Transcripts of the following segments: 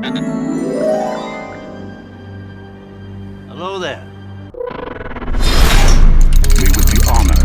Hello there. We would be honored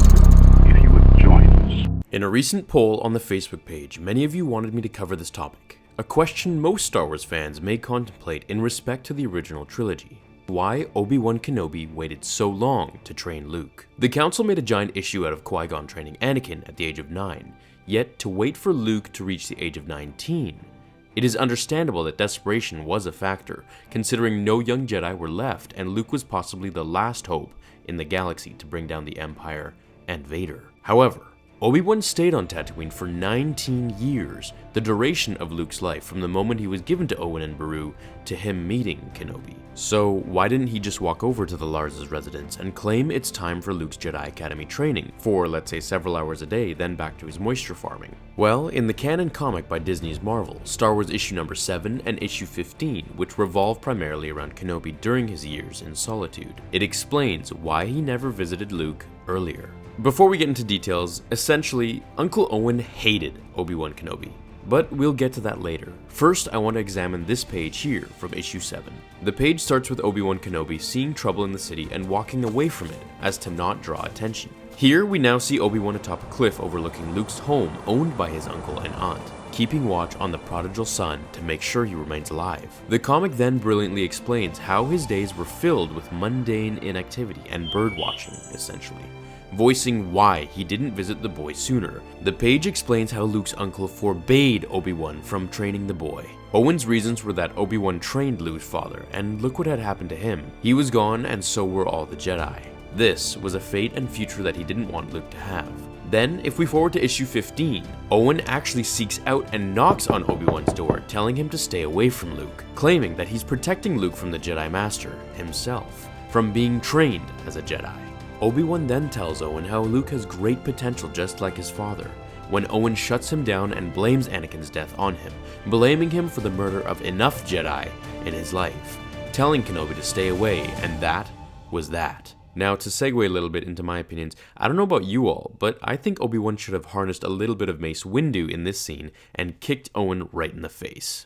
if you would join us. In a recent poll on the Facebook page, many of you wanted me to cover this topic. A question most Star Wars fans may contemplate in respect to the original trilogy. Why Obi-Wan Kenobi waited so long to train Luke. The council made a giant issue out of Qui-Gon training Anakin at the age of 9, yet to wait for Luke to reach the age of 19. It is understandable that desperation was a factor, considering no young Jedi were left and Luke was possibly the last hope in the galaxy to bring down the Empire and Vader. However, Obi-Wan stayed on Tatooine for 19 years, the duration of Luke's life from the moment he was given to Owen and Beru to him meeting Kenobi. So why didn't he just walk over to the Lars' residence and claim it's time for Luke's Jedi Academy training for, let's say, several hours a day, then back to his moisture farming? Well, in the canon comic by Disney's Marvel, Star Wars issue number 7 and issue 15, which revolve primarily around Kenobi during his years in solitude, it explains why he never visited Luke earlier. Before we get into details, essentially, Uncle Owen hated Obi-Wan Kenobi, but we'll get to that later. First, I want to examine this page here from issue 7. The page starts with Obi-Wan Kenobi seeing trouble in the city and walking away from it as to not draw attention. Here, we now see Obi-Wan atop a cliff overlooking Luke's home owned by his uncle and aunt, keeping watch on the prodigal son to make sure he remains alive. The comic then brilliantly explains how his days were filled with mundane inactivity and bird watching, essentially, voicing why he didn't visit the boy sooner. The page explains how Luke's uncle forbade Obi-Wan from training the boy. Owen's reasons were that Obi-Wan trained Luke's father, and look what had happened to him. He was gone, and so were all the Jedi. This was a fate and future that he didn't want Luke to have. Then, if we forward to issue 15, Owen actually seeks out and knocks on Obi-Wan's door, telling him to stay away from Luke, claiming that he's protecting Luke from the Jedi Master himself, from being trained as a Jedi. Obi-Wan then tells Owen how Luke has great potential just like his father, when Owen shuts him down and blames Anakin's death on him, blaming him for the murder of enough Jedi in his life, telling Kenobi to stay away, and that was that. Now, to segue a little bit into my opinions, I don't know about you all, but I think Obi-Wan should have harnessed a little bit of Mace Windu in this scene and kicked Owen right in the face.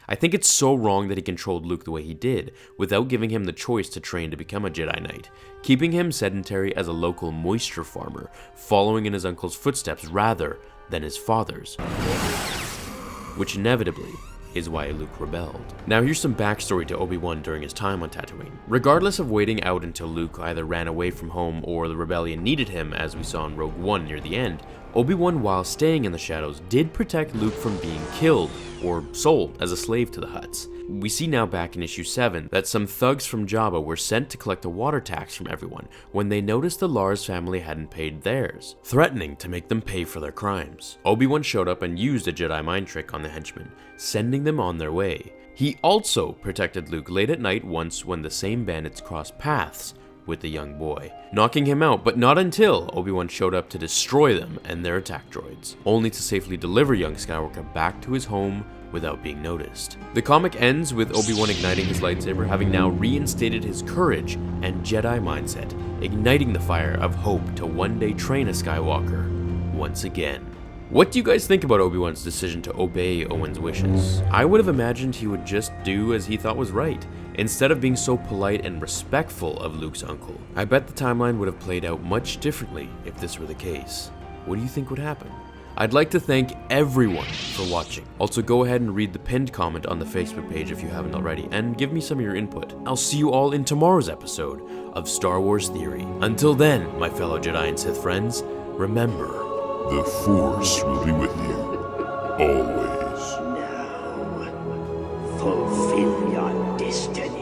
I think it's so wrong that he controlled Luke the way he did, without giving him the choice to train to become a Jedi Knight, keeping him sedentary as a local moisture farmer, following in his uncle's footsteps rather than his father's, which inevitably is why Luke rebelled. Now here's some backstory to Obi-Wan during his time on Tatooine. Regardless of waiting out until Luke either ran away from home or the rebellion needed him, as we saw in Rogue One near the end, Obi-Wan, while staying in the shadows, did protect Luke from being killed or sold as a slave to the Hutts. We see now back in issue 7 that some thugs from Jabba were sent to collect a water tax from everyone when they noticed the Lars family hadn't paid theirs, threatening to make them pay for their crimes. Obi-Wan showed up and used a Jedi mind trick on the henchmen, sending them on their way. He also protected Luke late at night once when the same bandits crossed paths with the young boy, knocking him out, but not until Obi-Wan showed up to destroy them and their attack droids, only to safely deliver young Skywalker back to his home without being noticed. The comic ends with Obi-Wan igniting his lightsaber, having now reinstated his courage and Jedi mindset, igniting the fire of hope to one day train a Skywalker once again. What do you guys think about Obi-Wan's decision to obey Owen's wishes? I would have imagined he would just do as he thought was right, instead of being so polite and respectful of Luke's uncle. I bet the timeline would have played out much differently if this were the case. What do you think would happen? I'd like to thank everyone for watching. Also, go ahead and read the pinned comment on the Facebook page if you haven't already, and give me some of your input. I'll see you all in tomorrow's episode of Star Wars Theory. Until then, my fellow Jedi and Sith friends, remember, the Force will be with you, always. Now, fulfill your destiny.